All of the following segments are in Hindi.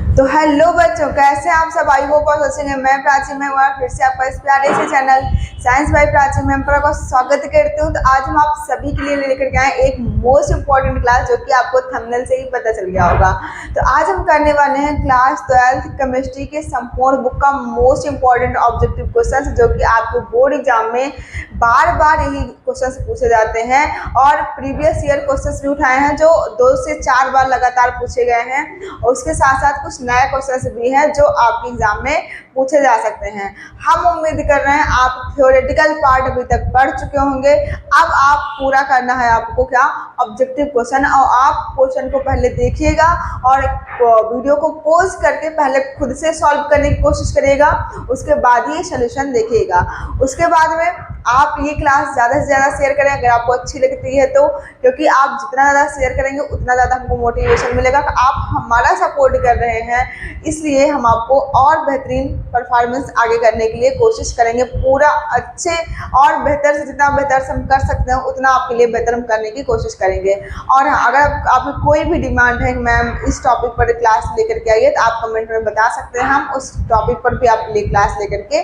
तो हेलो बच्चों, कैसे हैं आप सब? आई होप आप अच्छे हैं। मैं प्राची मैं फिर से आपका इस प्यारे से channel science by Prachi ma'am पर आपका स्वागत करती हूँ। तो आज हम आप सभी के लिए लेकर के आए एक मोस्ट इंपॉर्टेंट क्लास, जो कि आपको थंबनेल से ही पता चल गया होगा। तो आज हम करने वाले हैं क्लास 12th केमिस्ट्री के संपूर्ण बुक का मोस्ट इंपॉर्टेंट ऑब्जेक्टिव क्वेश्चन, जो कि आपको बोर्ड एग्जाम में बार बार यही क्वेश्चन पूछे जाते हैं और प्रीवियस ईयर क्वेश्चन भी उठाए हैं जो 2 से 4 बार लगातार पूछे गए हैं। और उसके साथ साथ कुछ नए क्वेश्चन भी हैं जो आपके एग्जाम में पूछे जा सकते हैं। हम उम्मीद कर रहे हैं आप थ्योरेटिकल पार्ट अभी तक पढ़ चुके होंगे। अब आप पूरा करना है आपको क्या, ऑब्जेक्टिव क्वेश्चन। और आप क्वेश्चन को पहले देखिएगा और वीडियो को पॉज करके पहले खुद से सॉल्व करने की कोशिश करिएगा, उसके बाद ही सोल्यूशन देखिएगा। उसके बाद में आप ये क्लास ज़्यादा से ज़्यादा शेयर करें अगर आपको अच्छी लगती है तो, क्योंकि आप जितना ज़्यादा शेयर करेंगे उतना ज़्यादा हमको मोटिवेशन मिलेगा। आप हमारा सपोर्ट कर रहे हैं, इसलिए हम आपको और बेहतरीन परफॉर्मेंस आगे करने के लिए कोशिश करेंगे। पूरा अच्छे और बेहतर से जितना बेहतर से हम कर सकते हैं उतना आपके लिए बेहतर हम करने की कोशिश करेंगे। और अगर आपकी कोई भी डिमांड है मैम इस टॉपिक पर क्लास लेकर के आइए, तो आप कमेंट में बता सकते हैं, हम उस टॉपिक पर भी आपके लिए क्लास लेकर के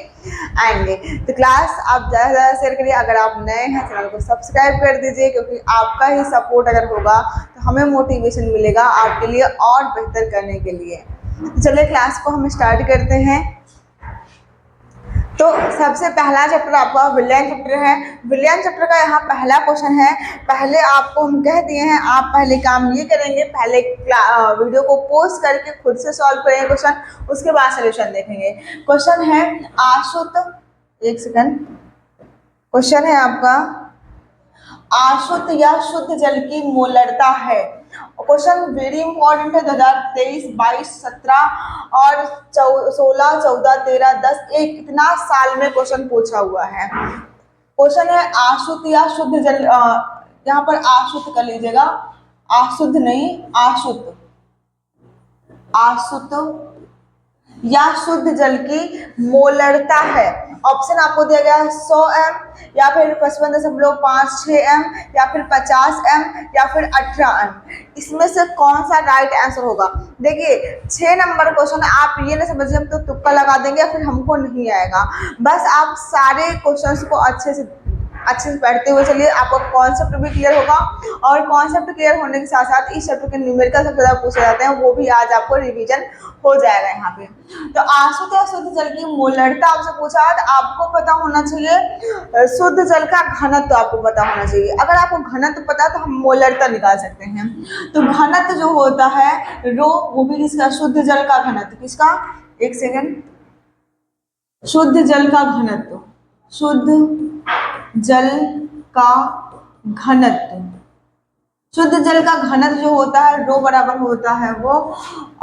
आएंगे। तो क्लास आप ज़्यादा से ज़्यादा शेयर करिए। अगर आप नए हैं चैनल को सब्सक्राइब कर दीजिए, क्योंकि आपका ही सपोर्ट अगर होगा तो हमें मोटिवेशन मिलेगा आपके लिए और बेहतर करने के लिए। चलिए क्लास को हम स्टार्ट करते हैं। तो सबसे पहला चैप्टर आपका विलियन चैप्टर है। विलियन चैप्टर का यहाँ पहला क्वेश्चन है। पहले आपको हम कह दिए हैं, आप पहले काम ये करेंगे, पहले वीडियो को पॉज करके खुद से सॉल्व करेंगे क्वेश्चन, उसके बाद सोल्यूशन देखेंगे। क्वेश्चन है आशुत, एक सेकंड, क्वेश्चन है आपका आशुद्ध या शुद्ध जल की मोलरता है। क्वेश्चन वेरी इंपॉर्टेंट है। 2023, 22, 17 और 16, 14, 13, 10 एक इतना साल में क्वेश्चन पूछा हुआ है। क्वेश्चन है आशुद्ध या शुद्ध जल, यहाँ पर आशुद्ध कर लीजिएगा, आशुद्ध नहीं, आशुद्ध, आशुद्ध या शुद्ध जल की मोलरता है। ऑप्शन आपको दिया गया है 100 m या फिर 55.56 m या फिर 50 m या फिर 18 m। इसमें से कौन सा राइट आंसर होगा? देखिए 6 नंबर क्वेश्चन, आप ये ना समझिए हम तो तुक्का लगा देंगे या फिर हमको नहीं आएगा। बस आप सारे क्वेश्चंस को अच्छे से पढ़ते हुए चलिए, आपका कॉन्सेप्ट भी क्लियर होगा। और कॉन्सेप्ट क्लियर होने के साथ साथ इस चैप्टर के न्यूमेरिकल सबसे ज़्यादा पूछे जाते हैं, वो भी आज आपको रिवीजन हो जाएगा यहाँ पे। तो आशुद्ध या शुद्ध जल की मोलरता आपसे पूछा है, तो आपको पता होना चाहिए शुद्ध जल का घनत्व, तो आपको पता होना चाहिए। अगर आपको घनत्व पता है तो हम मोलरता निकाल सकते हैं। तो घनत्व जो होता है रो, वो भी किसका, शुद्ध जल का घनत्व, किसका, एक सेकेंड, शुद्ध जल का घनत्व, शुद्ध जल का घनत्व, शुद्ध जल का घनत्व जो होता है रो बराबर होता है वो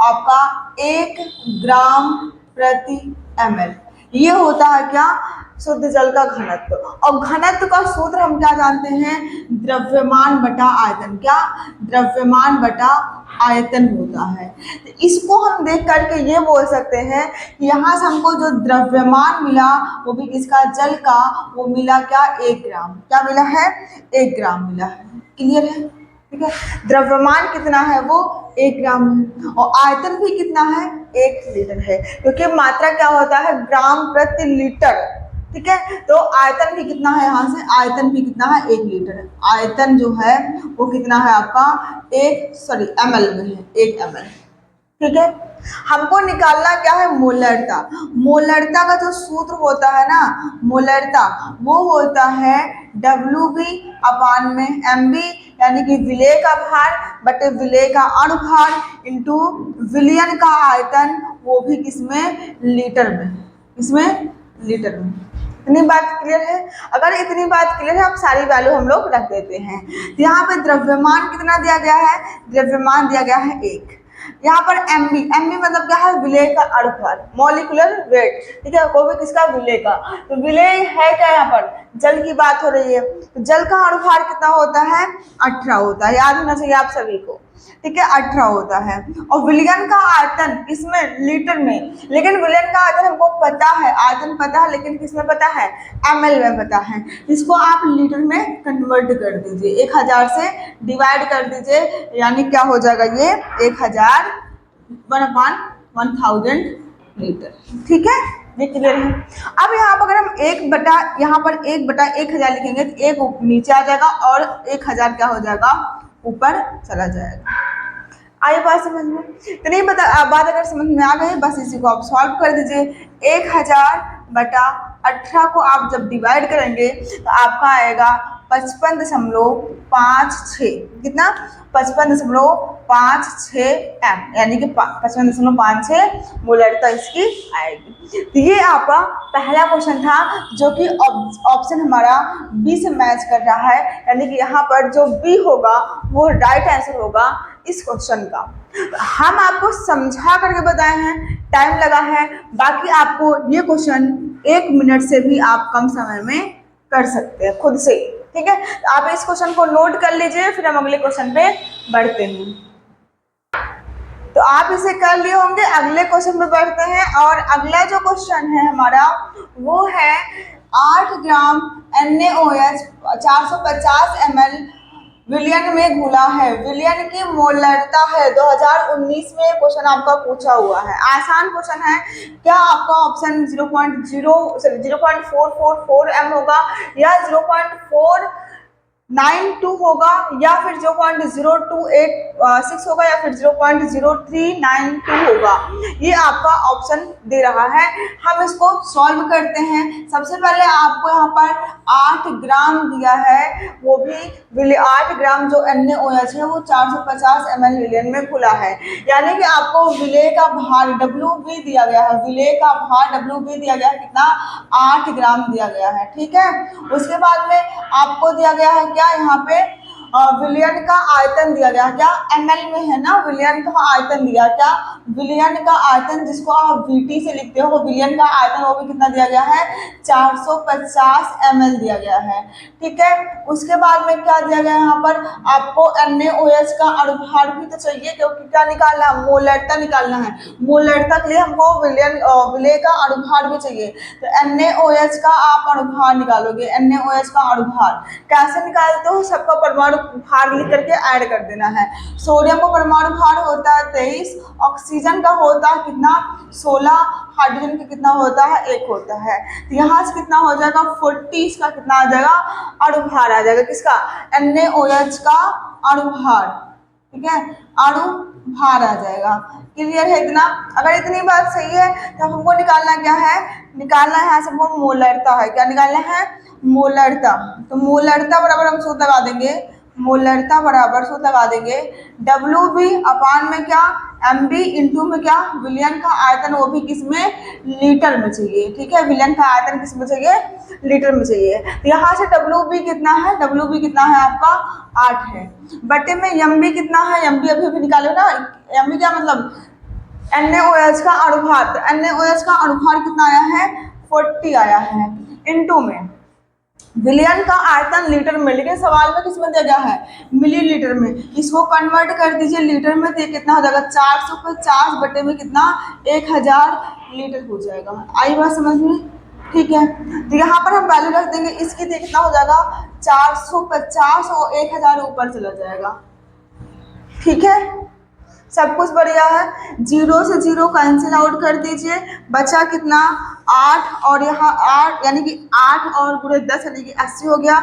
आपका 1 ग्राम प्रति ml। ये होता है क्या, शुद्ध जल का घनत्व। और घनत्व का सूत्र हम क्या जानते हैं, द्रव्यमान बटा आयतन। क्या, द्रव्यमान बटा आयतन होता है। तो इसको हम देख करके ये बोल सकते हैं कि यहाँ से हमको जो द्रव्यमान मिला वो भी किसका, जल का, वो मिला क्या, 1 ग्राम। क्या मिला है, 1 ग्राम मिला है। क्लियर है, ठीक है। द्रव्यमान कितना है, वो 1 ग्राम है। और आयतन भी कितना है, 1 लीटर है, क्योंकि मात्रा क्या होता है, ग्राम प्रति लीटर, ठीक है। तो आयतन भी कितना है, यहाँ से आयतन भी कितना है, 1 लीटर है। आयतन जो है वो कितना है आपका, ml में है, 1 ml, ठीक है। हमको निकालना क्या है, मोलरता। मोलरता का जो सूत्र होता है ना, मोलरता, वो होता है WV अपान में MB, यानी कि विलेय का भार बटे विलेय का अणुभार इंटू विलियन का आयतन, वो भी किसमें, लीटर में, किसमें, लीटर में। इतनी बात क्लियर है? अगर इतनी बात क्लियर है, आप सारी वैल्यू हम लोग रख देते हैं। यहाँ पे द्रव्यमान कितना दिया गया है, द्रव्यमान दिया गया है 1। यहाँ पर MB, MB मतलब क्या है, विलेय का अणुभार, मॉलिक्यूलर वेट, ठीक है, वो भी किसका, विलेय का। तो विलेय है क्या, यहाँ पर जल की बात हो रही है, तो जल का अणुभार कितना होता है, 18 होता है, याद होना चाहिए आप सभी को, ठीक है, 18 होता है। और विलियन का आयतन किसमें, लीटर में। लेकिन विलियन का आयतन हमको पता है, आयतन पता है, लेकिन किसमें पता है, ml में पता है। इसको आप लीटर में कन्वर्ट कर दीजिए, 1000 से डिवाइड कर दीजिए, यानी क्या हो जाएगा, ये 1000 1/1000 1000 लीटर। ठीक है, ये क्लियर है। अब यहाँ पर अगर हम यहाँ पर 1/1000 लिखेंगे तो 1 नीचे आ जाएगा और 1000 क्या हो जाएगा, ऊपर चला जाएगा। आई बात समझ में? तो नहीं बात अगर समझ में आ गई, बस इसी को आप सॉल्व कर दीजिए। 1000/18 को आप जब डिवाइड करेंगे तो आपका आएगा 55.56। कितना? 55.56 एम, यानी कि 55.56 मोलरता इसकी आएगी। तो ये आपका पहला क्वेश्चन था जो कि ऑप्शन हमारा बी से मैच कर रहा है, यानी कि यहाँ पर जो बी होगा वो राइट आंसर होगा इस क्वेश्चन का। हम आपको समझा करके बताए हैं, टाइम लगा है, बाकी आपको ये क्वेश्चन 1 मिनट से भी आप कम समय में कर सकते हैं खुद से। ठीक है, तो आप इस क्वेश्चन को नोट कर लीजिए, फिर हम अगले क्वेश्चन पे बढ़ते हैं। तो आप इसे कर लिए होंगे, अगले क्वेश्चन पे बढ़ते हैं। और अगला जो क्वेश्चन है हमारा वो है 8 ग्राम NaOH 450 ml विलियन में घुला है। विलियन की मोलरता है। 2019 में क्वेश्चन आपका पूछा हुआ है, आसान क्वेश्चन है। क्या आपका ऑप्शन 0.444 m होगा या 0.492 होगा या फिर 0.0286 होगा या फिर 0.0392 होगा, ये आपका ऑप्शन दे रहा है। हम इसको सॉल्व करते हैं। सबसे पहले आपको यहाँ पर 8 ग्राम दिया है, वो भी 8 ग्राम जो NaOH है वो 450 ml विलियन में खुला है, यानी कि आपको विलेय का भार WB दिया गया है। विलेय का भार WB दिया गया है, कितना? 8 ग्राम दिया गया है। ठीक है, उसके बाद में आपको दिया गया है क्या, यहाँ पे विलियन का आयतन दिया गया, क्या ml में है ना, विलियन का आयतन दिया, क्या विलियन का आयतन जिसको आप VT से लिखते हो, विलियन का आयतन वो भी कितना दिया गया है, 450 ml दिया गया है। ठीक है, उसके बाद में क्या दिया गया है, यहाँ पर आपको NaOH का अणुभार भी तो चाहिए, क्योंकि क्या निकालना है, मोलरता निकालना है। मोलरता के लिए हमको विलेय का अणुभार भी चाहिए, तो NaOH का आप अणुभार निकालोगे। NaOH का अणुभार कैसे निकालते हो, सबका परमाणु भार लिख करके ऐड कर देना है। सोडियम का परमाणु भार होता है 23, ऑक्सीजन का होता है कितना, 16, हाइड्रोजन का कितना होता है, 1 होता है। तो यहाँ से कितना हो जाएगा, 40, इसका कितना आ जाएगा, अणुभार आ जाएगा, किसका, NaOH का अणुभार। ठीक है, अणुभार आ जाएगा। क्लियर है इतना? अगर इतनी बात सही है तो हमको निकालना क्या है, निकालना है यहाँ से हमको मोलरता है। क्या निकालना है, मोलरता। तो मोलरता बराबर हम सूत्र लगा देंगे, मोलरता बराबर सूत्र लगा देंगे WB अपान में क्या, MB इंटू में क्या, विलियन का आयतन, वो भी किस में, लीटर में चाहिए। ठीक है, विलियन का आयतन किस में चाहिए, लीटर में चाहिए। तो यहाँ से WB कितना है, WB कितना है आपका 8 है, बटे में MB कितना है, MB अभी निकालो ना। MB क्या मतलब, NaOH का अणुभार। तो NaOH का अणुभार कितना आया है, 40 आया है, इंटू में विलियन का आयतन लीटर में, लेकिन सवाल में किस में दिया गया है, मिलीलीटर में। इसको कन्वर्ट कर दीजिए लीटर में, तो ये कितना हो जाएगा, 450 बटे में कितना, 1000 लीटर हो जाएगा। आई बात समझ में? ठीक है, तो यहाँ पर हम वैल्यू रख देंगे इसकी, तो कितना हो जाएगा, 450 और 1000 ऊपर चला जाएगा। ठीक है, सब कुछ बढ़िया है। 0 से 0 कैंसिल आउट कर दीजिए, बचा कितना, 8 और यहाँ 8, यानी कि 8 और पूरे 10 यानी कि 80 हो गया,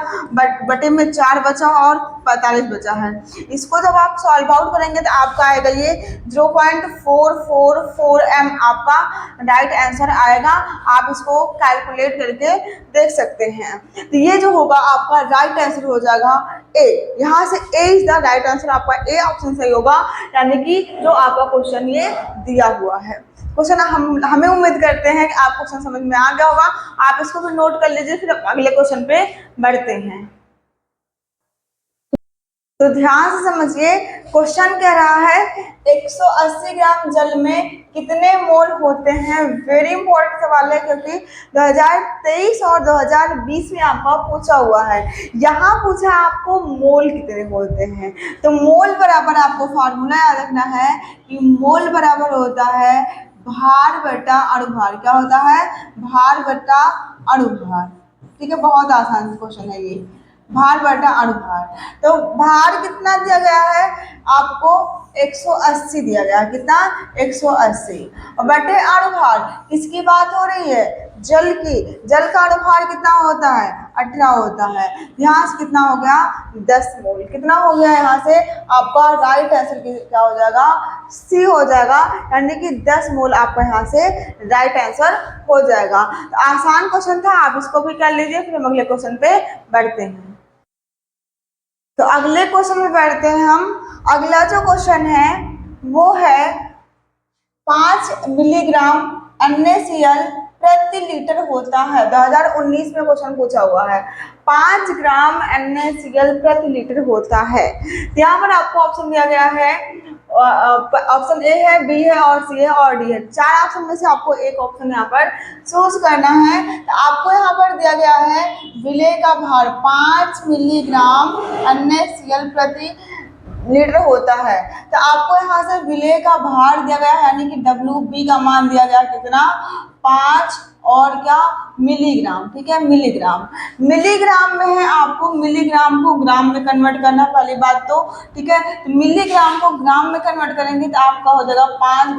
बटे में 4 बचा और 45 बचा है। इसको जब आप सॉल्व आउट करेंगे तो आपका आएगा ये 0.444 m आपका राइट आंसर आएगा। आप इसको कैलकुलेट करके देख सकते हैं। तो ये जो होगा आपका राइट आंसर हो जाएगा ए। यहाँ से ए इज द राइट आंसर, आपका ए ऑप्शन सही होगा, यानी कि जो आपका क्वेश्चन ये दिया हुआ है। क्वेश्चन हमें उम्मीद करते हैं कि आपको क्वेश्चन समझ में आ गया होगा। आप इसको भी नोट कर लीजिए, फिर अगले क्वेश्चन पे बढ़ते हैं। तो ध्यान से समझिए, क्वेश्चन कह रहा है 180 ग्राम जल में कितने मोल होते हैं। वेरी इंपॉर्टेंट सवाल है, क्योंकि 2023 और 2020 में आपका पूछा हुआ है। यहाँ पूछा आपको मोल कितने होते हैं, तो मोल बराबर आपको फार्मूला याद रखना है कि मोल बराबर होता है भार बटा अणुभार। क्या होता है, भार बटा अणुभार। ठीक है, बहुत आसान क्वेश्चन है ये, भार बटा अणुभार। तो भार कितना दिया गया है आपको, 180 दिया गया, कितना 180। और बटे अणुभार, किसकी बात हो रही है, जल की, जल का अणुभार कितना होता है 18 होता है। यहाँ से कितना हो गया 10 मोल, कितना हो गया यहाँ से आपका राइट आंसर क्या हो जाएगा सी हो जाएगा, यानी कि 10 मोल आपका यहाँ से राइट आंसर हो जाएगा। तो आसान क्वेश्चन था, आप इसको भी कर लीजिए। फिर हम अगले क्वेश्चन पे बढ़ते हैं। तो अगले क्वेश्चन में बढ़ते हैं हम। अगला जो क्वेश्चन है वो है 5 मिलीग्राम NaCl प्रति लीटर होता है। 2019 में क्वेश्चन पूछा हुआ है, 5 ग्राम NaCl प्रति लीटर होता है। यहाँ पर आपको ऑप्शन दिया गया है, ऑप्शन ए है, बी है और सी है और डी है। 4 ऑप्शन में से आपको एक ऑप्शन यहाँ पर चूज करना है। तो आपको यहाँ पर दिया गया है विलेय का भार 5 मिलीग्राम NaCl प्रति लीटर होता है। तो आपको यहाँ से विलेय का भार दिया गया है, यानी कि WB का मान दिया गया कितना 5 और क्या मिलीग्राम, ठीक है मिलीग्राम। मिलीग्राम में है, आपको मिलीग्राम को ग्राम में कन्वर्ट करना पहली बात तो, ठीक है। तो मिलीग्राम को ग्राम में कन्वर्ट करेंगे तो आपका हो जाएगा 5 ×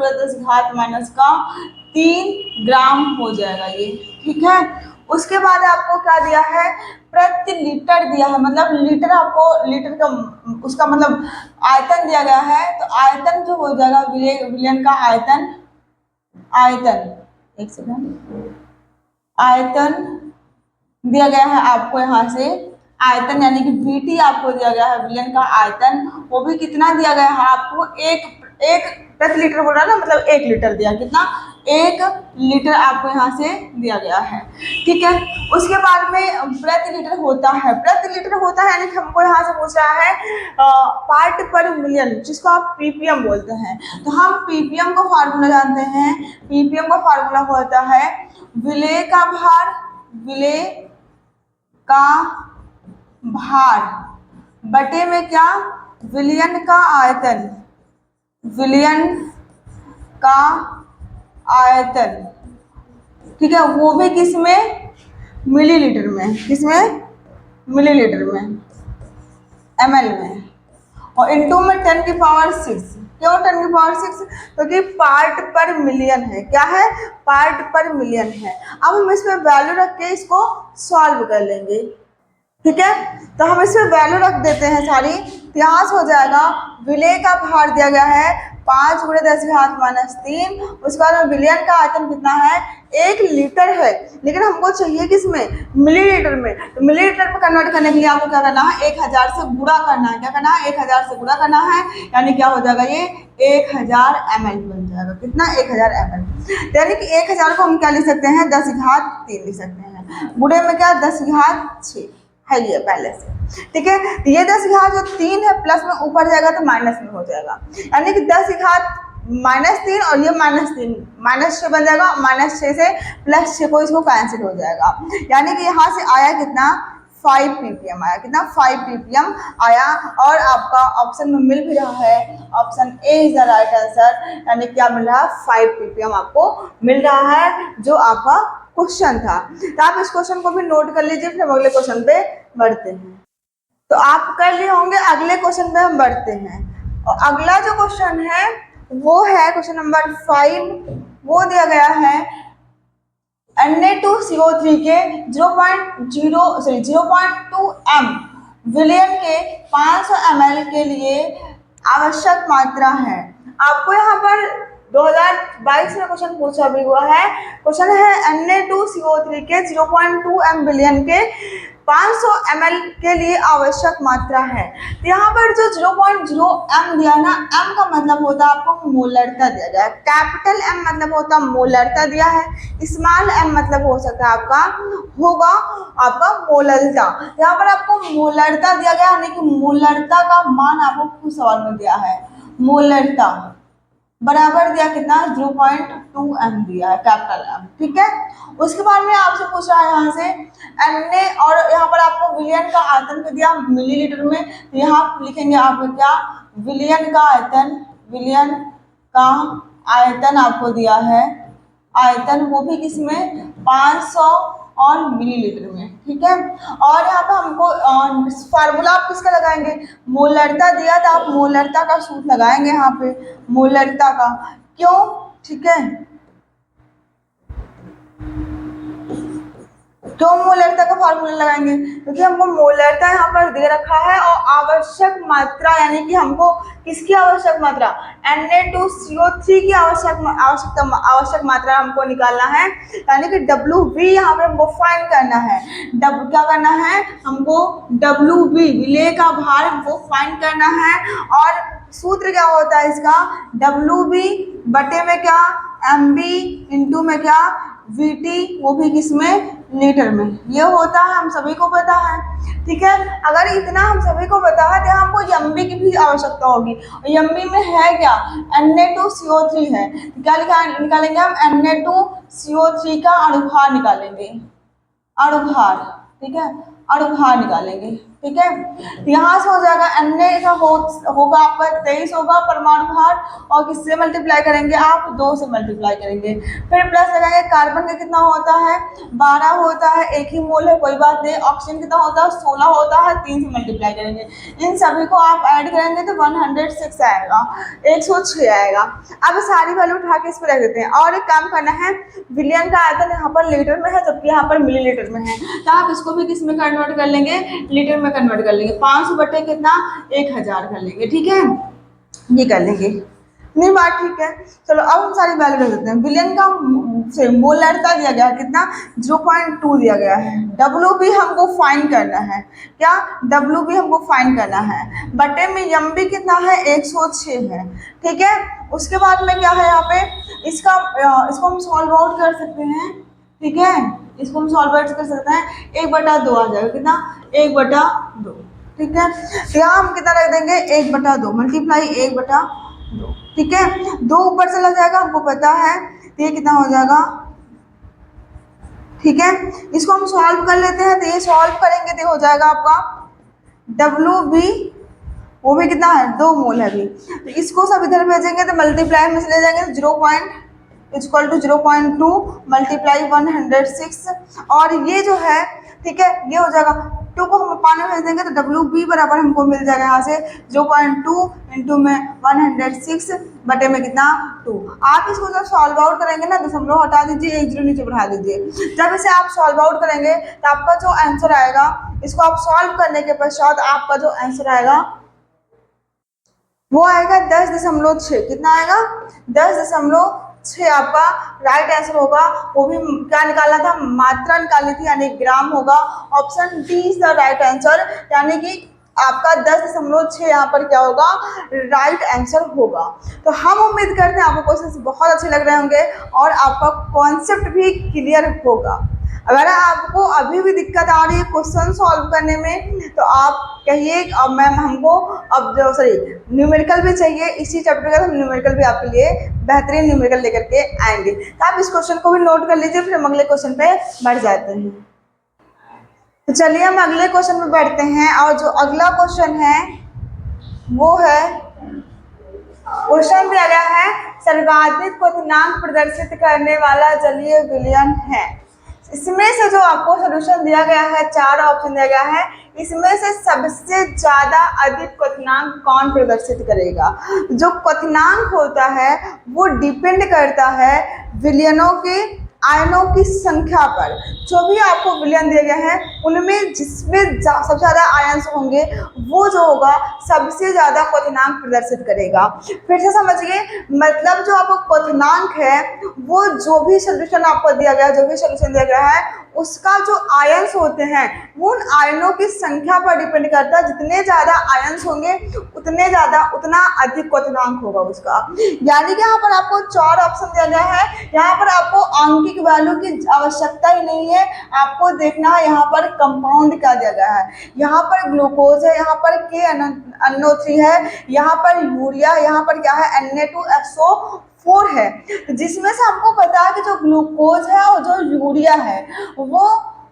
10⁻³ ग्राम हो जाएगा ये, ठीक है। उसके बाद आपको क्या दिया है प्रति लीटर दिया है, मतलब लीटर, आपको लीटर का उसका मतलब आयतन दिया गया है। तो आयतन जो हो जाएगा विलयन का आयतन, एक सेकंड, आयतन दिया गया है आपको यहाँ से, आयतन यानी कि VT आपको दिया गया है विलयन का आयतन, वो भी कितना दिया गया है आपको एक प्रति लीटर बोल रहा है ना, मतलब 1 लीटर दिया, कितना 1 लीटर आपको यहाँ से दिया गया है, ठीक है। उसके बाद में प्रति लीटर होता है, प्रति लीटर होता है यानी कि हमको यहाँ से पूछ रहा है पार्ट पर मिलियन, जिसको आप PPM बोलते हैं। तो हम PPM का फार्मूला जानते हैं, PPM का फार्मूला होता है विलेय का भार, विलेय का भार बटे में क्या विलयन का आयतन, विलयन का आयतन, ठीक है, वो भी किस में मिलीलीटर में, किस में मिलीलीटर में, ml में, और इनटू में 10⁶। क्यों 10⁶? क्योंकि पार्ट पर मिलियन है, क्या है पार्ट पर मिलियन है। अब हम इसमें वैल्यू रख के इसको सॉल्व कर लेंगे, ठीक है। तो हम इसमें वैल्यू रख देते हैं सारी, यहाँ हो जाएगा विलेय का भार दिया गया है 5 × 10⁻³ उसके बाद विलयन का आयतन कितना है 1 लीटर है, लेकिन हमको चाहिए किसमें मिलीलीटर में। तो मिलीलीटर में कन्वर्ट करने के लिए आपको क्या करना है 1000 से गुणा करना है, क्या करना है 1000 से गुणा करना है, यानी क्या हो जाएगा ये 1000 ml बन जाएगा, कितना 1000 ml। यानी कि 1000 को हम क्या लिख सकते हैं 10⁻³ लिख सकते हैं, गुणे में क्या 10⁻6 है ये पहले से, ठीक है। ये 10⁻³ है प्लस में ऊपर जाएगा तो माइनस में हो जाएगा, यानी कि 10⁻³ और ये -3 -6 बन जाएगा, -6 से +6 को इसको कैंसिल हो जाएगा, यानी कि यहाँ से आया कितना 5 ppm आया, कितना 5 ppm आया। और आपका ऑप्शन में मिल भी रहा है, option A is the right answer, यानी क्या मिल रहा है 5 ppm आपको मिल रहा है, जो आपका क्वेश्चन था। तो आप इस क्वेश्चन को भी नोट कर लीजिए, फिर हम अगले क्वेश्चन पे बढ़ते हैं। तो आप कर लिए होंगे, अगले क्वेश्चन पे हम बढ़ते हैं। और अगला जो क्वेश्चन है वो है क्वेश्चन नंबर 5, वो दिया गया है Na2CO3 के 0.2 m विलयन के 500 ml के लिए आवश्यक मात्रा है। आपको यहाँ पर 2022 में क्वेश्चन पूछा भी हुआ है, क्वेश्चन है Na2CO3 के 0.2 m विलयन के 500 ml के लिए आवश्यक मात्रा है। तो यहाँ पर जो 0.0 m दिया ना, m का मतलब होता है आपको मोलरता दिया गया है, कैपिटल M मतलब होता है मोलरता दिया है, स्मॉल m मतलब हो सकता है आपका मोलरता। यहाँ पर आपको मोलरता दिया गया, यानी कि मोलरता का मान आपको कुछ सवाल में दिया है, मोलरता बराबर दिया कितना 0.2 m दिया है, कैपिटल M, ठीक है। उसके बाद में आपसे पूछ रहा है यहाँ से Na, और यहाँ पर आपको विलयन का आयतन को दिया मिलीलीटर में, तो यहाँ लिखेंगे आप क्या विलयन का आयतन, विलयन का आयतन आपको दिया है, आयतन वो भी किसमें 500 और मिलीलीटर में, ठीक है। और यहाँ पे हमको फार्मूला आप किसका लगाएंगे, मोलरता दिया था, आप मोलरता का सूत्र लगाएंगे यहाँ पे, मोलरता का, क्यों, ठीक है। क्यों मोलरता का फार्मूला लगाएंगे, क्योंकि हमको मोलरता यहाँ पर दे रखा है और आवश्यक मात्रा, यानी कि हमको किसकी आवश्यक मात्रा, Na2CO3 की आवश्यक मात्रा हमको निकालना है, यानी कि WV यहाँ पे हमको फाइंड करना है। क्या करना है हमको, WV विलेय का भार हमको फाइंड करना है। और सूत्र क्या होता है इसका, WV बटे में क्या, MB इंटू में क्या, VT, वो भी किसमें, लीटर में, ये होता है, हम सभी को पता है, ठीक है। अगर इतना हम सभी को पता है तो हमको एमबी की भी आवश्यकता होगी, और एमबी में है क्या, Na2CO3 है, क्या निकालेंगे हम, Na2CO3 का अणुभार निकालेंगे, अणुभार, ठीक है, अणुभार निकालेंगे, ठीक है। यहाँ से हो जाएगा Na का होगा आपका 23 होगा परमाणु भार, और किससे मल्टीप्लाई करेंगे आप, 2 से मल्टीप्लाई करेंगे, फिर प्लस लगाएंगे, कार्बन का कितना होता है, 12 होता है, एक ही मोल है, कोई बात नहीं। ऑक्सीजन कितना होता है, 16 होता है, 3 से मल्टीप्लाई करेंगे, इन सभी को आप ऐड करेंगे तो 106 आएगा, 106 आएगा। अब सारी वैल्यू उठा के इस पर रख देते हैं, और एक काम करना है, विलियन का आयतन यहाँ पर लीटर में है, जबकि यहाँ पर मिलीलीटर में है, तो आप इसको भी किस में कन्वर्ट कर लेंगे, लीटर में कन्वर्ट कर लेंगे, 500 बटे कितना, 1000 कर लेंगे, ठीक है, ये कर लेंगे, नहीं बात ठीक है। चलो अब हम सारी वैल्यू रख देते हैं। विलियन का से मोलरता दिया गया है कितना, 0.2 दिया गया है। WB हमको फाइंड करना है, क्या, WB हमको फाइंड करना है, बटे में MB कितना है, 106 है, ठीक है। उसके बाद में क्या है यहाँ पे, इसको हम सॉल्व आउट कर सकते हैं, ठीक है, इसको हम सॉल्व आउट कर सकते हैं, 1/2 आ जाएगा, कितना, 1/2, ठीक है। तो यहाँ हम कितना रख देंगे, 1/2 मल्टीप्लाई 1/2, ठीक है, 2 ऊपर चला जाएगा, हमको पता है, तो ये कितना हो जाएगा, ठीक है। इसको हम सॉल्व कर लेते हैं, तो ये सॉल्व करेंगे तो हो जाएगा आपका WB, वो भी कितना है, 2 मोल है अभी, तो इसको सब इधर भेजेंगे तो मल्टीप्लाई में चले जाएंगे, 0.2 मल्टीप्लाई 106, और ये जो है, ठीक है, ये हो जाएगा, 2 को हम पानी में भेज देंगे तो WB बराबर हमको मिल जाएगा यहाँ से 0.2 इंटू में 106 बटे में कितना, 2। आप इसको जब सॉल्व आउट करेंगे ना, दशमलव हटा दीजिए, 1 0 नीचे बढ़ा दीजिए, जब इसे आप सॉल्व आउट करेंगे तो आपका जो आंसर आएगा, इसको आप सॉल्व करने के पश्चात आपका जो आंसर आएगा वो आएगा 10.6, कितना आएगा, 10.6 आपका राइट आंसर होगा। वो भी क्या निकालना था, मात्रा निकालनी थी, यानी ग्राम होगा। Option D is the right answer, यानी कि आपका 10.6 यहाँ पर क्या होगा, राइट आंसर होगा। तो हम उम्मीद करते हैं आपको क्वेश्चन बहुत अच्छे लग रहे होंगे और आपका कॉन्सेप्ट भी क्लियर होगा। अगर आपको अभी भी दिक्कत आ रही है क्वेश्चन सॉल्व करने में, तो आप कहिए अब मैम हमको अब जो न्यूमेरिकल भी चाहिए इसी चैप्टर का, तो न्यूमेरिकल भी आपके लिए बेहतरीन न्यूमेरिकल लेकर के आएंगे। तो आप इस क्वेश्चन को भी नोट कर लीजिए, फिर हम अगले क्वेश्चन पे बढ़ जाते हैं। तो चलिए हम अगले क्वेश्चन पे बैठते हैं, और जो अगला क्वेश्चन है वो है, क्वेश्चन दिया गया है सर्वाधिक क्वथनांक प्रदर्शित करने वाला जलीय विलयन है। इसमें से जो आपको सॉल्यूशन दिया गया है, 4 ऑप्शन दिया गया है, इसमें से सबसे ज्यादा अधिक क्वथनांक कौन प्रदर्शित करेगा। जो क्वथनांक होता है वो डिपेंड करता है विलयनों के आयनों की संख्या पर। जो भी आपको विलयन दिए गए हैं उनमें जिसमें सबसे ज्यादा आयंस होंगे वो जो होगा सबसे ज्यादा क्वथनांक प्रदर्शित करेगा। फिर से समझिए, मतलब जो आपको क्वथनांक है वो जो भी सोल्यूशन आपको दिया गया, जो भी सोल्यूशन दिया गया है उसका जो आयंस होते हैं वो उन आयनों की संख्या पर डिपेंड करता है। जितने ज्यादा आयंस होंगे उतना अधिक क्वथनांक होगा उसका। यानी कि यहाँ पर आपको 4 ऑप्शन दिया गया है, यहाँ पर आपको आंकिक वैल्यू की आवश्यकता ही नहीं है, आपको देखना है यहाँ पर कंपाउंड क्या दिया गया है। यहाँ पर ग्लूकोज है, यहाँ पर KNO3 है, यहाँ पर यूरिया, यहाँ पर क्या है Na2SO4 है। जिसमें से हमको पता है कि जो ग्लूकोज है और जो यूरिया है वो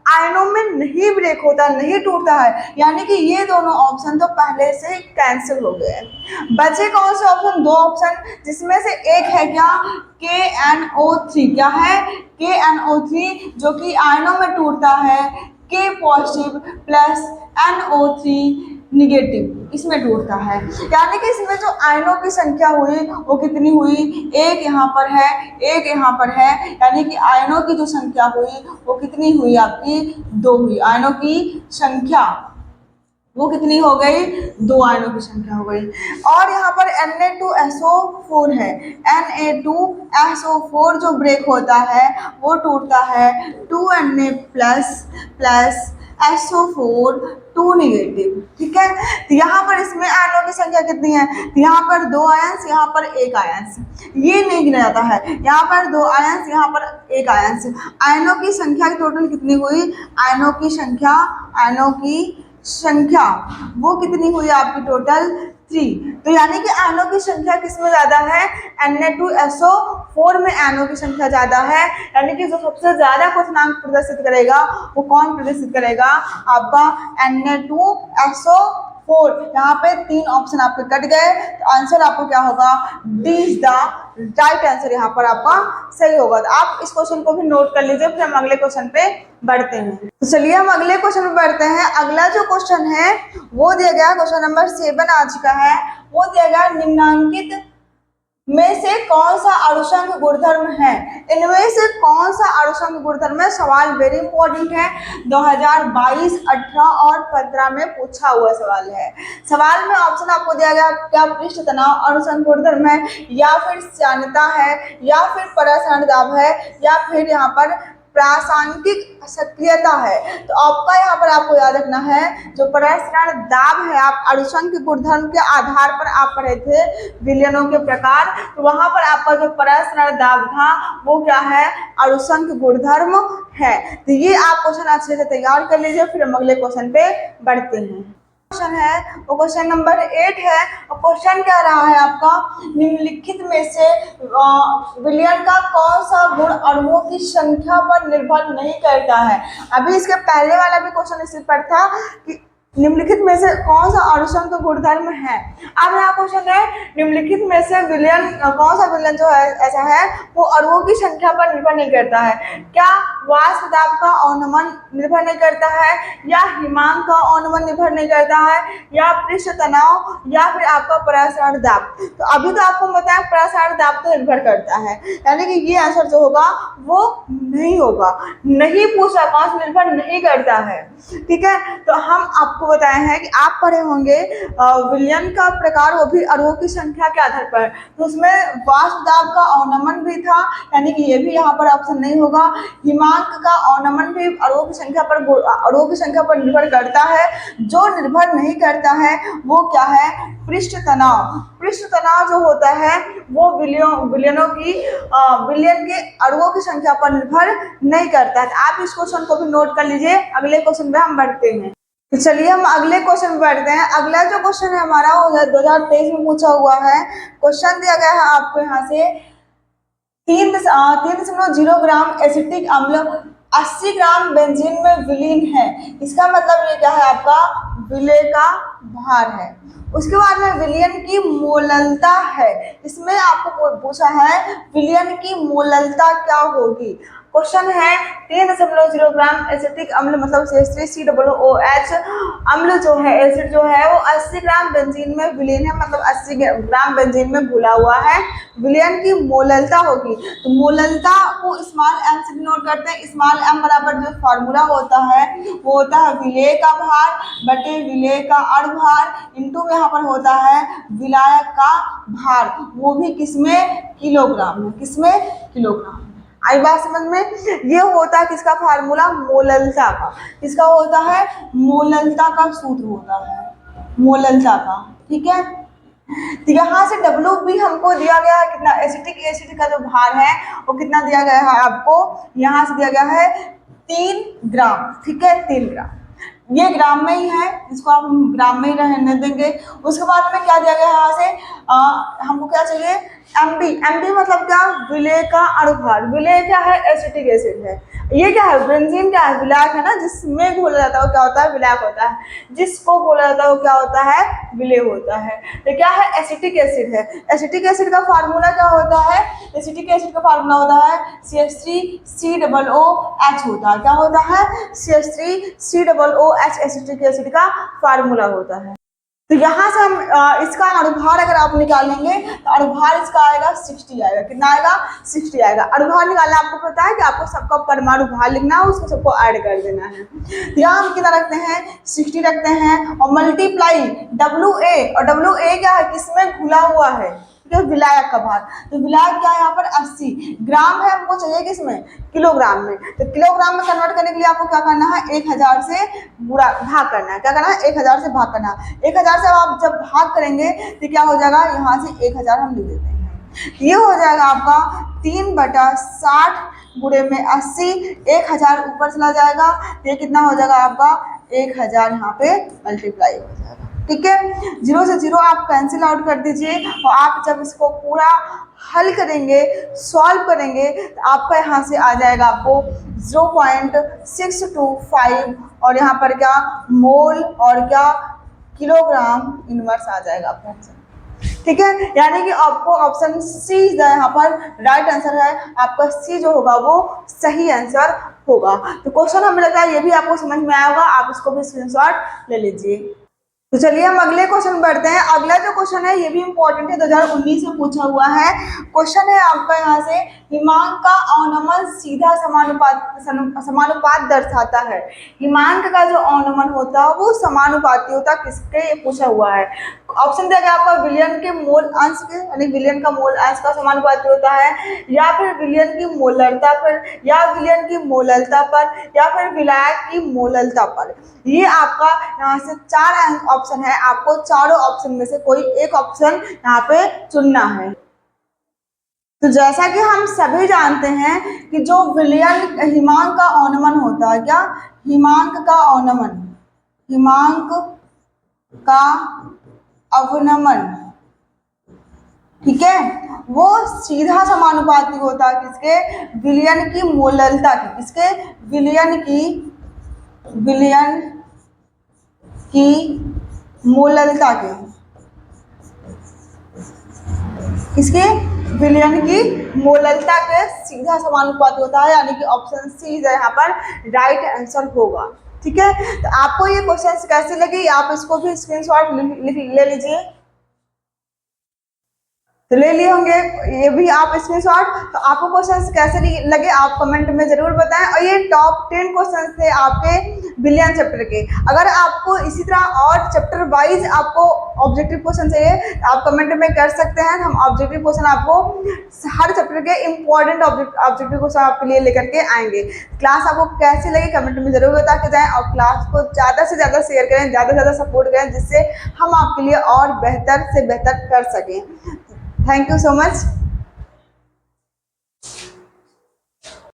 आयनों में नहीं ब्रेक होता, नहीं टूटता है, यानी कि ये दोनों ऑप्शन तो पहले से कैंसिल हो गए। बचे कौन से ऑप्शन, 2 ऑप्शन, जिसमें से एक है क्या KNO3, क्या है KNO3 जो कि आयनों में टूटता है K positive plus NO3 negative इसमें टूटता है। यानी कि इसमें जो आयनों की संख्या हुई वो कितनी हुई, एक यहाँ पर है, एक यहाँ पर है, यानी कि आयनों की जो संख्या हुई वो कितनी हुई आपकी, 2 हुई। आयनों की संख्या वो कितनी हो गई, 2 आयनों की संख्या हो गई। और यहाँ पर Na2SO4 है, Na2SO4 जो ब्रेक होता है वो टूटता है 2Na प्लस SO4 2 निगेटिव, ठीक है। तो यहाँ पर इसमें आयनों की संख्या कितनी है, यहाँ पर 2 आयंस, यहाँ पर 1 आयंस, ये नहीं गिना जाता है। यहाँ पर 2 आयंस, यहाँ पर 1 आयंस, आयनों की संख्या टोटल कितनी हुई, आयनों की संख्या वो कितनी हुई आपकी, टोटल 3। तो यानी कि आयनों की संख्या किसमें ज्यादा है, Na2SO4 में आयनों की संख्या ज्यादा है। यानी कि जो सबसे ज्यादा क्वेश्चनांक प्रदर्शित करेगा वो कौन प्रदर्शित करेगा, आपका Na2SO4। यहाँ पे 3 ऑप्शन आपके कट गए, तो आंसर आपको क्या होगा, D is the right answer यहाँ पर आपका सही होगा। तो आप इस क्वेश्चन को भी नोट कर लीजिए, फिर हम अगले क्वेश्चन पे बढ़ते हैं। तो चलिए हम अगले क्वेश्चन पे बढ़ते हैं। अगला जो क्वेश्चन है वो दिया गया, क्वेश्चन नंबर 7 आ चुका है। वो दिया गया निम्नलिखित में से कौन सा अणुसंघ गुणधर्म है, इनमें से कौन सा अणुसंघ गुणधर्म है। सवाल वेरी इंपॉर्टेंट है, 2022, 18 और 15 में पूछा हुआ सवाल है। सवाल में ऑप्शन आपको दिया गया, क्या पृष्ठ तनाव अणुसंघ गुणधर्म है, या फिर श्यानता है, या फिर परासरण दाब है, या फिर यहाँ पर प्रासंगिक सक्रियता है। तो आपका यहाँ पर आपको याद रखना है, जो परासरण दाब है, आप अणुसंघ के गुणधर्म के आधार पर आप पढ़े थे विलयनों के प्रकार, तो वहां पर आपका जो परासरण दाब था वो क्या है, अणुसंघ गुणधर्म है। तो ये आप क्वेश्चन अच्छे से तैयार कर लीजिए, फिर हम अगले क्वेश्चन पे बढ़ते हैं। क्वेश्चन है वो क्वेश्चन नंबर 8 है, और क्वेश्चन क्या रहा है आपका, निम्नलिखित में से विलयन का कौन सा गुण अणुओं की संख्या पर निर्भर नहीं करता है। अभी इसके पहले वाला भी क्वेश्चन इसी पर था कि निम्नलिखित में से कौन सा अणुसंघ गुणधर्म है। अब यहाँ क्वेश्चन है निम्नलिखित में से विलयन कौन सा विलयन जो है ऐसा है वो अणुओं की संख्या पर निर्भर नहीं करता है। क्या वाष्प दाब का अवनमन निर्भर नहीं करता है, या हिमांक का अवनमन निर्भर नहीं करता है, या पृष्ठ तनाव, या फिर आपका परासरण दाब। तो अभी तो आपको बताया परासरण दाब तो निर्भर करता है, यानी कि ये आंसर जो होगा वो नहीं होगा, नहीं पूछा कौन सा निर्भर नहीं करता है, ठीक है। तो हम आपको बताए हैं कि आप पढ़े होंगे विलयन का प्रकार, वो भी अणुओं की संख्या के आधार पर, तो उसमें वाष्प दाब का अवनमन भी था, यानी कि ये भी यहाँ पर ऑप्शन नहीं होगा। हिमांक का अवनमन भी अणुओं की संख्या पर निर्भर करता है। जो निर्भर नहीं करता है वो क्या है, पृष्ठ तनाव। पृष्ठ तनाव जो होता है वो विलयन के अणुओं की संख्या पर निर्भर नहीं करता है। आप इस क्वेश्चन को भी नोट कर लीजिए, अगले क्वेश्चन पे हम बढ़ते हैं। तो चलिए हम अगले क्वेश्चन पे बढ़ते हैं। अगला जो क्वेश्चन है हमारा वो 2023 में पूछा हुआ है। क्वेश्चन दिया गया है आपको यहाँ से 3.0 ग्राम एसिटिक अम्ल 80 ग्राम बेंजीन में विलीन है। इसका मतलब ये क्या है, आपका विलय का भार है। उसके बाद में विलयन की मोललता है। इसमें आपको पूछा है विलयन की मोललता क्या होगी। क्वेश्चन है 3.0 ग्राम एसिटिक अम्ल मतलब CH3COOH अम्ल जो है, एसिड जो है वो 80 ग्राम बेंजीन में विलीन है, मतलब 80 ग्राम बेंजीन में घुला हुआ है। विलयन की मोललता होगी, तो मोललता को स्मॉल m से डिनोट करते हैं। स्मॉल m बराबर जो फॉर्मूला होता है वो होता है विलेय का भार बटे विलेय का अणुभार इंटू में यहाँ पर होता है विलायक का भार, वो भी किसमें, किलोग्राम में। किसमें, किलोग्राम। आई बात समझ में। ये होता है किसका फार्मूला, मोललता का। किसका होता है, मोललता का सूत्र होता है, मोललता का, ठीक है। तो यहाँ से W भी हमको दिया गया है कितना, एसिटिक एसिड का जो भार है वो कितना दिया गया है आपको, यहाँ से दिया गया है 3 ग्राम, ठीक है, 3 ग्राम। ये ग्राम में ही है, इसको आप ग्राम में ही रहने देंगे। उसके बाद में क्या दिया गया है यहाँ से, हमको क्या चाहिए, एमबी। एमबी मतलब क्या, विलेय का अणुभार। विलेय क्या है, एसिटिक एसिड है। ये क्या है, बेंजीन क्या है, विलायक है ना, जिसमें घोला जाता है वो क्या होता है, विलायक होता है। जिसको घोला जाता है वो क्या होता है, विलेय होता है। तो क्या है, एसिटिक एसिड है। एसिटिक एसिड का फार्मूला क्या होता है, एसिटिक एसिड का फार्मूला होता है CH3COOH होता है। क्या होता है, CH3COOH एसिटिक एसिड का फार्मूला होता है। तो यहाँ से हम इसका अणुभार अगर आप निकालेंगे तो अणुभार इसका आएगा 60 आएगा। कितना आएगा, 60 आएगा। अणुभार निकालना आपको पता है कि आपको सबका परमाणु भार लिखना है, उसको सबको ऐड कर देना है। तो यहाँ हम कितना रखते हैं, 60 रखते हैं और मल्टीप्लाई WA, और WA क्या है, किसमें घुला हुआ है, विलायक का भार। तो विलायक क्या है यहाँ पर 80 ग्राम है, हमको चाहिए किसमें, किलोग्राम में। तो किलोग्राम में कन्वर्ट करने के लिए आपको क्या करना है, 1000 से बुरा भाग करना है। क्या करना है, 1000 से भाग करना है। 1000 से आप जब भाग करेंगे तो क्या हो जाएगा, यहाँ से 1000 हम लिख देते हैं। ये हो जाएगा आपका 3/60 गुणे में 80, 1000 ऊपर चला जाएगा, ये कितना हो जाएगा आपका 1000 यहाँ पे मल्टीप्लाई हो जाएगा। ठीक है, 0 से 0 आप कैंसिल आउट कर दीजिए और आप जब इसको पूरा हल करेंगे, सॉल्व करेंगे तो आपका यहाँ से आ जाएगा आपको 0.625 और यहाँ पर क्या मोल और क्या किलोग्राम इनवर्स आ जाएगा आपका आंसर। ठीक है, यानी कि आपको ऑप्शन सी यहाँ पर राइट आंसर है। आपका सी जो होगा वो सही आंसर होगा। तो क्वेश्चन हमें लगा ये भी आपको समझ में आया होगा, आप इसको भी स्क्रीनशॉट ले लीजिए। तो चलिए हम अगले क्वेश्चन बढ़ते हैं। अगला जो क्वेश्चन है ये भी इंपॉर्टेंट है, 2019 में पूछा हुआ है। क्वेश्चन है आपका यहाँ से, हिमांक का अवनमन सीधा समानुपात दर्शाता है। हिमांक का जो अवनमन होता है वो समानुपाती होता है, किसके, ये पूछा हुआ है। ऑप्शन दिया गया आपका विलयन के मोल अंश के, यानी विलयन का मोल अंश का समानुपाती होता है, या फिर विलयन की मोलरता पर, या विलयन की मोललता पर, या फिर विलायक की मोललता पर। ये आपका यहाँ से 4 ऑप्शन है, आपको चारों ऑप्शन में से कोई एक ऑप्शन यहाँ पे चुनना है। तो जैसा कि हम सभी जानते हैं कि जो विलयन हिमांक का अवनमन होता है, क्या, हिमांक का अवनमन, हिमांक का अवनमन, ठीक है, वो सीधा समानुपाती होता है किसके, विलयन की मोललता की। किसके, विलयन की मोललता के। किसके, विलयन की मोललता के सीधा समानुपाती होता है, यानी कि ऑप्शन सी यहाँ पर राइट आंसर होगा। ठीक है, तो आपको ये क्वेश्चन कैसे लगे, आप इसको भी स्क्रीनशॉट ले लीजिए। तो ले लिए होंगे ये भी आप स्क्रीनशॉट। तो आपको क्वेश्चंस कैसे लगे आप कमेंट में जरूर बताएं। और ये टॉप 10 क्वेश्चंस थे आपके विलयन चैप्टर के। अगर आपको इसी तरह और चैप्टर वाइज आपको ऑब्जेक्टिव क्वेश्चन चाहिए तो आप कमेंट में कर सकते हैं। हम ऑब्जेक्टिव क्वेश्चन आपको हर चैप्टर के इंपॉर्टेंट ऑब्जेक्टिव क्वेश्चन आपके लिए लेकर के आएंगे। क्लास आपको कैसी लगी कमेंट में जरूर बता के जाएं और क्लास को ज़्यादा से ज़्यादा शेयर करें, ज़्यादा से ज़्यादा सपोर्ट करें, जिससे हम आपके लिए और बेहतर से बेहतर कर सकें। Thank you so much.